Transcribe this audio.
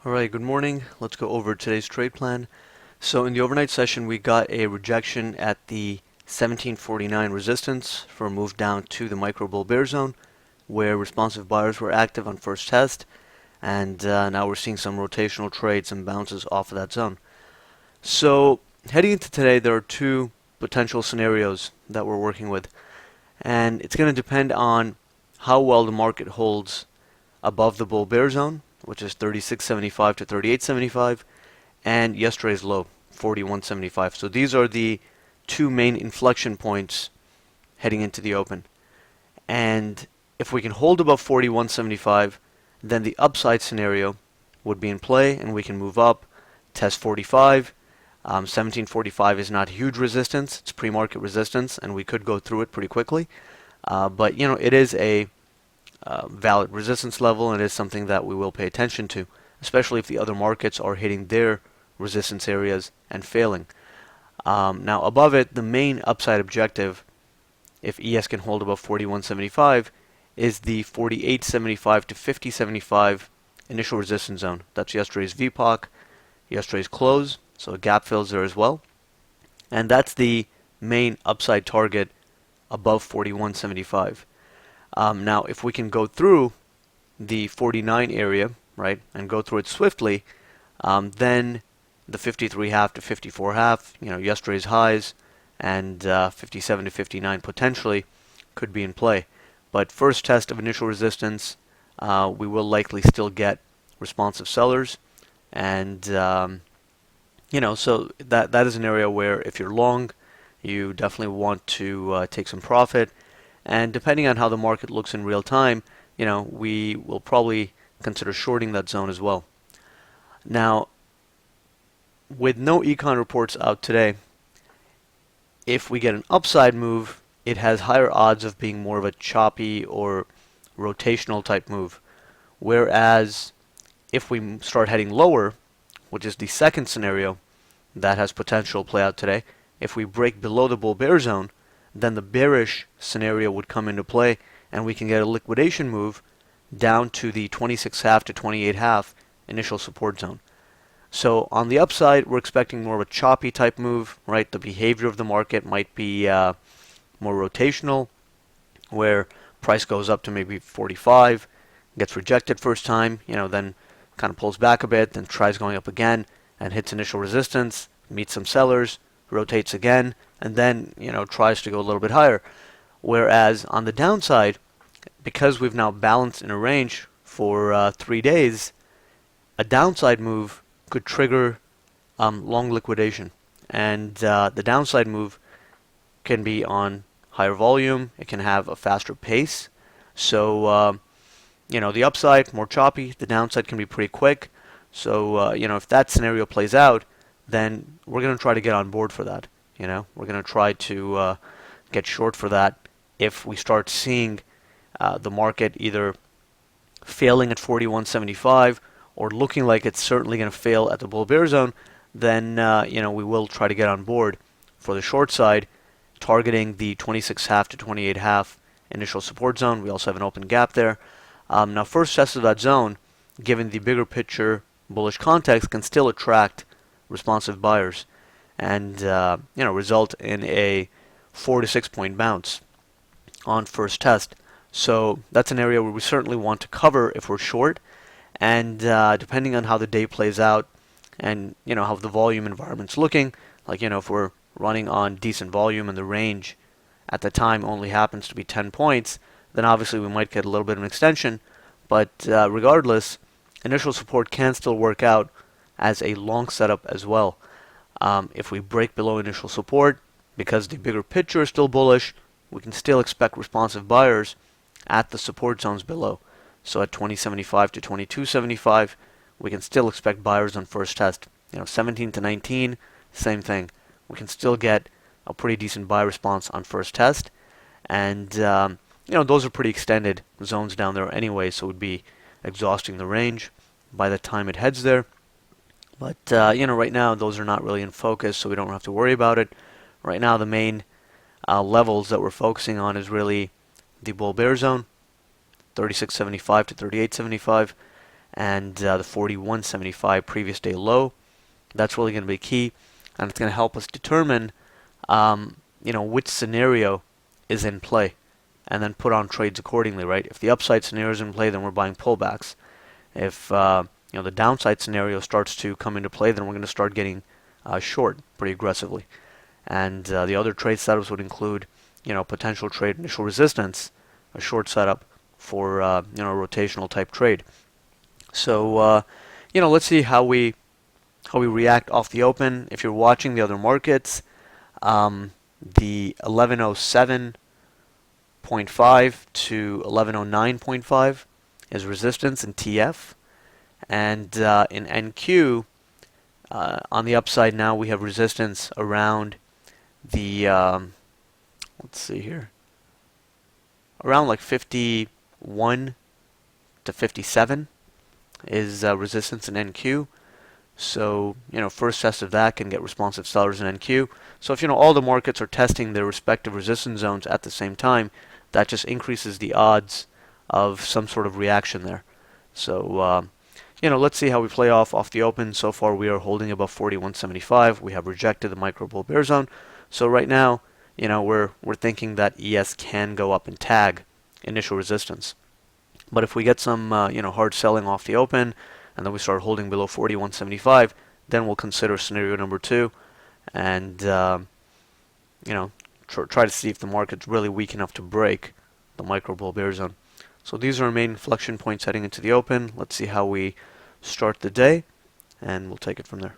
Alright, good morning. Let's go over today's trade plan. So in the overnight session, we got a rejection at the 1749 resistance for a move down to the micro bull bear zone, where responsive buyers were active on first test, and now we're seeing some rotational trades and bounces off of that zone. So heading into today, there are two potential scenarios that we're working with, and it's going to depend on how well the market holds above the bull bear zone, which is 36.75 to 38.75, and yesterday's low, 41.75. So these are the two main inflection points heading into the open. And if we can hold above 41.75, then the upside scenario would be in play, and we can move up, test 45. 1745 is not huge resistance; it's pre-market resistance, and we could go through it pretty quickly. But it is a valid resistance level, and it is something that we will pay attention to, especially if the other markets are hitting their resistance areas and failing. Now above it, the main upside objective, if ES can hold above 41.75, is the 48.75 to 50.75 initial resistance zone. That's yesterday's VPOC, yesterday's close, so a gap fills there as well. And that's the main upside target above 41.75. Now, if we can go through the 49 area, right, and go through it swiftly, then the 53.5 to 54.5, yesterday's highs, and 57 to 59 potentially could be in play. But first test of initial resistance, we will likely still get responsive sellers, and so that is an area where if you're long, you definitely want to take some profit. And depending on how the market looks in real time, we will probably consider shorting that zone as well. Now, with no econ reports out today, if we get an upside move, it has higher odds of being more of a choppy or rotational type move. Whereas if we start heading lower, which is the second scenario that has potential play out today, if we break below the bull bear zone, then the bearish scenario would come into play, and we can get a liquidation move down to the 26.5 to 28.5 initial support zone. So on the upside, we're expecting more of a choppy type move, right? The behavior of the market might be more rotational, where price goes up to maybe 45, gets rejected first time, then kind of pulls back a bit, then tries going up again and hits initial resistance, meets some sellers, rotates again, and then tries to go a little bit higher. Whereas on the downside, because we've now balanced in a range for 3 days, a downside move could trigger long liquidation, and the downside move can be on higher volume. It can have a faster pace. So the upside more choppy, the downside can be pretty quick. So if that scenario plays out, then we're going to try to get on board for that. We're going to try to get short for that if we start seeing the market either failing at 41.75 or looking like it's certainly going to fail at the bull bear zone. Then we will try to get on board for the short side, targeting the 26.5 to 28.5 initial support zone. We also have an open gap there. Now, first test of that zone, given the bigger picture bullish context, can still attract responsive buyers and result in a 4 to 6 point bounce on first test. So that's an area where we certainly want to cover if we're short, and depending on how the day plays out and how the volume environment's looking, like if we're running on decent volume and the range at the time only happens to be 10 points, then obviously we might get a little bit of an extension. But regardless, initial support can still work out as a long setup as well. If we break below initial support, because the bigger picture is still bullish, we can still expect responsive buyers at the support zones below. So at 20.75 to 22.75, we can still expect buyers on first test. 17 to 19, same thing. We can still get a pretty decent buy response on first test, and those are pretty extended zones down there anyway, so it would be exhausting the range by the time it heads there. But right now those are not really in focus, so we don't have to worry about it. Right now the main levels that we're focusing on is really the bull bear zone, 36.75 to 38.75, and the 41.75 previous day low. That's really going to be key, and it's going to help us determine which scenario is in play, and then put on trades accordingly, right? If the upside scenario is in play, then we're buying pullbacks. If the downside scenario starts to come into play, then we're going to start getting short pretty aggressively. And the other trade setups would include, potential trade initial resistance, a short setup for a rotational type trade. So let's see how we react off the open. If you're watching the other markets, the 1107.5 to 1109.5 is resistance in TF, and in NQ on the upside now we have resistance around the let's see here, around like 51 to 57 is resistance in NQ. So, first test of that can get responsive sellers in NQ. So if, all the markets are testing their respective resistance zones at the same time, that just increases the odds of some sort of reaction there. So, let's see how we play off the open. So far, we are holding above 41.75. We have rejected the micro bull bear zone. So right now, we're thinking that ES can go up and tag initial resistance. But if we get some, hard selling off the open, and then we start holding below 41.75, then we'll consider scenario number 2, and try to see if the market's really weak enough to break the micro bull bear zone. So these are our main inflection points heading into the open. Let's see how we start the day, and we'll take it from there.